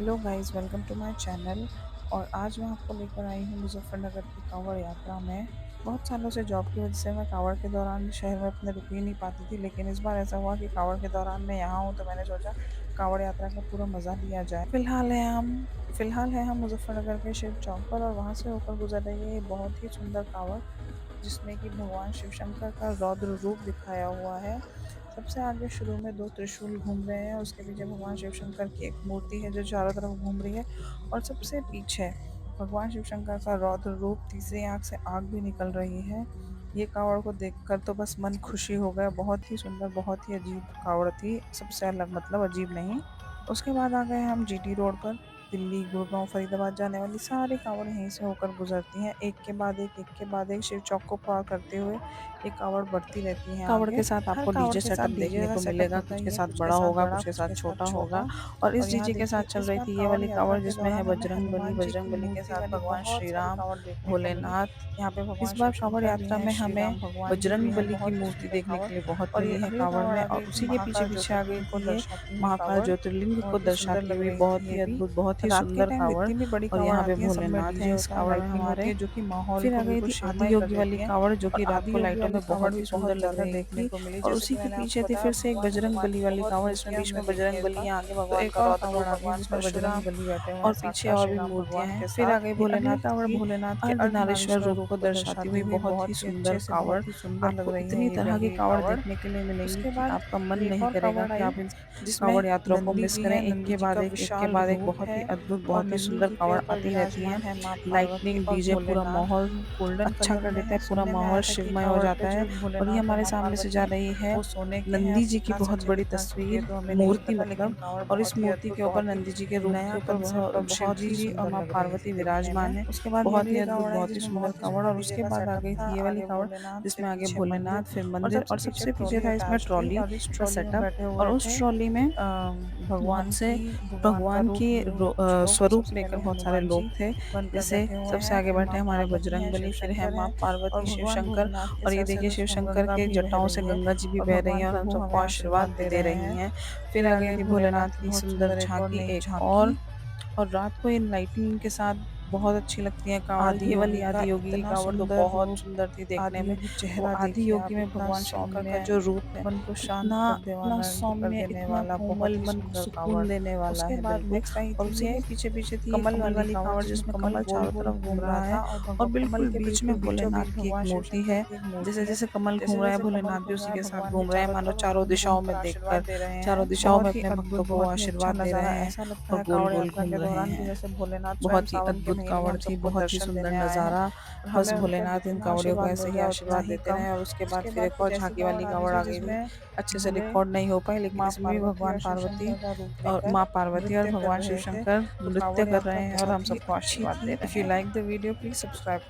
Hello guys, welcome to my channel. और आज मैं आपको लेकर आई हूँ मुजफ्फरनगर की कांवड़ यात्रा में। बहुत सालों से जॉब की वजह से मैं कांवड़ के दौरान शहर में अपने रुक ही नहीं पाती थी, लेकिन इस बार ऐसा हुआ कि कांवड़ के दौरान मैं यहाँ हूँ तो मैंने सोचा कांवड़ यात्रा का पूरा मज़ा लिया जाए। फिलहाल है हम मुजफ्फरनगर के शिव चौक पर, और वहाँ से होकर गुजर रही है ये बहुत ही सुंदर कांवड़, जिसमें कि भगवान शिव शंकर का रौद्र रूप दिखाया हुआ है। सबसे आगे शुरू में दो त्रिशूल घूम रहे हैं, उसके पीछे भगवान शिव शंकर की एक मूर्ति है जो चारों तरफ घूम रही है, और सबसे पीछे भगवान शिव शंकर का रौद्र रूप, तीसरी आंख से आग भी निकल रही है। ये कावड़ को देखकर तो बस मन खुशी हो गया। बहुत ही सुंदर, बहुत ही अजीब कावड़ थी, सबसे अलग, मतलब अजीब नहीं। उसके बाद आ गए हम जीटी रोड पर। दिल्ली, गुड़गांव, फरीदाबाद जाने वाली सारी कावड़ यहीं से होकर गुजरती हैं, एक के बाद एक शिव चौक को पार करते हुए ये कावड़ बढ़ती रहती है कावड़ आगे। के साथ हर आपको कावड़ डीजे के साथ सेटअप डीजे देखने का को सेटअप मिलेगा, होता कुछ ही के है, साथ कुछ के बड़ा साथ होगा, बड़ा, कुछ के कुछ साथ के साथ छोटा होगा। छोटा। और इस और यहाँ डीजे के साथ देखिए, चल इस रही बार थी ये कावड़ वाली यात्रा कावड़ के जिसमें है दौरान हमें बजरंगबली, हनुमान जी की बजरंगबली के मूर्ति साथ वाली भगवान बहुत श्री सारी राम, कावड़ देखने को मिली। भोलेनाथ। यहाँ पे इस भगवान बार शिव कावड़ शंकर भी यात्रा हैं, में श्री हमें राम भगवान जी भी हैं, बजरंगबली की बहुत ही मूर्ति सुंदर देखने कावड़। के लिए बहुत और ये मिली है अगली कावड़ कावड़ में, आ और गई थी उसी के पीछे महाकाल पीछे आ गई ज्योतिर्लिंग को थी ये दर्शाती हुई महाकाल कावड़। ज्योतिर्लिंग को बहुत ही सुंदर दर्शाती लग हुई रही बहुत थी ही ये भी। अद्भुत, बहुत ही रात के सुंदर टाइम कावड़। इतनी भी बड़ी और कावड़ यहाँ पे आती है, सब में भोलेनाथ डीजे हैं इस होता है, कावड़ में लाइटनिंग होती हमारे। है, जो कि माहौल फिर को आ गई बिल्कुल थी आदि शिवमय कर योगी वाली देती है। कावड़ जो और कि रात आदि को योगी लाइटों वाली में कावड़ बहुत भी ही सुंदर बहुत लग ज़्यादा रही देखने थी। को मिली। और जैसे उसी कि के मैंने आपको पीछे थी बताया, फिर से एक भगवान बजरंग भगवान बली की वाली बहुत कावड़, जिसमें मूर्तियाँ बीच हमने में देखी बजरंग है इस बली बार। है, आगे तो भगवान एक का और रौद्र कावड़ रूप, आ गई भगवान जिसमें परशुराम। बजरंग बली बैठे हुए हैं, और साथ पीछे साथ और श्री भी राम मूर्तियां भगवान हैं। के फिर साथ। आ गई ये अगली भोलेनाथ कावड़ की भोलेनाथ के अर्धनारीश्वर अर्धनारीश्वर रूप रूप को को दर्शाती दर्शाती हुई हुई बहुत ही बहुत ही सुंदर अच्छे से, कावड़। बहुत ही सुंदर लग आपको रही है इतनी ये भी तरह की अगली कावड़ कावड़। देखने के लिए मिलेंगी उसके कि बाद आपका मन ये एक नहीं और करेगा कावड़ कि आई, आप इन जिसमें कावड़ यात्राओं को नंदी मिस जी करें। हैं। एक नंदी के जी का बाद विशाल एक रूप बहुत ही है। अद्भुत, और बहुत ही नंदी सुंदर जी के कावड़ ऊपर आती रहती हैं। विराजमान है माँ पार्वती लाइटनिंग, और डीजे, पूरा भोलेनाथ। माहौल गोल्डन अच्छा कलर कर में देता है। है, पूरा सुनने में माहौल आया था कि शिवमय हो कावड़ पे जाता है। जो और ये भोलेनाथ और हमारे माँ सामने से पार्वती जा हैं, रही है वो सोने के हैं। नंदी अब जी की कितना बहुत सच है बड़ी कितना झूठ ये तस्वीर, तो हमें नहीं मूर्ति पता, लेकिन मतलब। कावड़ और इस बहुत ही मूर्ति अद्भुत, के ऊपर बहुत ही नंदी जी के रूप नया के ऊपर कंसेप्ट और शिव बहुत ही जी और सुंदर माँ लग रही पार्वती थी देखने में। विराजमान है। उसके बाद ये बहुत ही अगली अद्भुत, कावड़ आई बहुत ही जिसमें सुंदर बहुत ही कावड़। सुंदर और डीजे उसके का बाद आ सेटअप गई था। थी ये वाली आगे कावड़ भोलेनाथ थे, जिसमें आगे पीछे मंदिर, भोलेनाथ, फिर और मंदिर, और सबसे पीछे सबसे पीछे ट्रॉली था इसमें अटैच थी, ट्रॉली और इस का ट्रॉली में सेटअप। बैठे और हुए उस थे ट्रॉली में भगवान से की भगवान का भगवान रूप के लिए हुए कुछ लोग। तो स्वरूप सबसे लेकर पहले बहुत सारे हनुमान लोग जी थे। बनकर जैसे बैठे हुए सबसे हैं, आगे फिर बैठे माँ हमारे पार्वती बजरंग हैं, शिव बली, फिर है शंकर माँ हैं, और पार्वती, शिव भगवान शंकर। भोलेनाथ के और ये सर से देखिए शिव दोस्तों शंकर गंगा के भी बह जटाओं से रही है, गंगा जी भी और बह रही हैं, भगवान और हम प्रभु सबको हमें आशीर्वाद आशीर्वाद भी दे दे रहे रही हैं। हैं। फिर फिर आ आ गई गई थी भोलेनाथ भोलेनाथ की की बहुत सुंदर सुंदर एक और झांकी नेक एक झांकी। और रात को इन लाइटिंग के साथ बहुत अच्छी लगती है कावड़। आदि ये वाली योगी का आदि योगी की इतना कावड़ तो सुंदर बहुत रूप, सुंदर थी देखने आदि में। योगी वो चेहरा आदि देखिए योगी आप, में इतना भगवान शंकर का सौम्य, जो रूप है, मन को शांत इतना कर इतना देवाना कर सौम्य, देने इतना वाला कोमल, बहुत ही मन को सुंदर कावड़। सुकून देने वाला उसके है बाद बिल्कुल। नेक्स्ट आई और थी उसी ये के पीछे पीछे थी ये कमल कमल वाली वाली कावड़, कावड़ जिसमें जिसमें कमल कमल गोल चारों गोल तरफ घूम घूम रहा रहा है। था, और और कमल बिल्कुल के बीच बिल्कुल में बीचों भोलेनाथ बीच की एक भगवान शिव मूर्ति शंकर है। की एक जैसे मूर्ति है। जैसे कमल जैसे घूम रहा है, जैसे कमल भोलेनाथ भी घूम रहा उसी है, के साथ भगवान के घूम रहे हैं, चारों मानो तरफ चारों घूम घूम दिशाओं कर में आशीर्वाद देखकर दे रहे हैं। चारों दिशाओं में बहुत ही अपने भक्तों अद्भुत, को वो बहुत ही अच्छा आशीर्वाद दे नज़ारा। रहे हैं ऐसा लगता और है गोल कावड़ गोल यात्रा घूम के रहे दौरान कि हैं। जैसे भोलेनाथ स्वयं बहुत ही सावन के अद्भुत महीने में कावड़ हम थी, सबको बहुत ही दर्शन सुंदर देने आए हैं, नज़ारा। और बस हमें उनका भोलेनाथ इन जितना कावड़ियों को आशीर्वाद ऐसे मिल ही जाए उतना आशीर्वाद ही देते कम। रहें। और उसके बाद उसके फिर बाद एक और कुछ ऐसी झांकी कावड़ वाली आ गई कावड़ थी आ गई भी, जिसमें अच्छे से भोले, रिकॉर्ड नहीं हो पाई, लेकिन माँ इसमें भी पार्वती भगवान और शिव पार्वती शंकर का रूप और लेकर माँ पार्वती और नृत्य कर भगवान शिव रहे थे। शंकर तो नृत्य कावड़ कर यात्रा रहे हैं और हम बहुत ही सबको अच्छी आशीर्वाद दे थी। इफ़ रहे यू हैं। Like the video, please subscribe.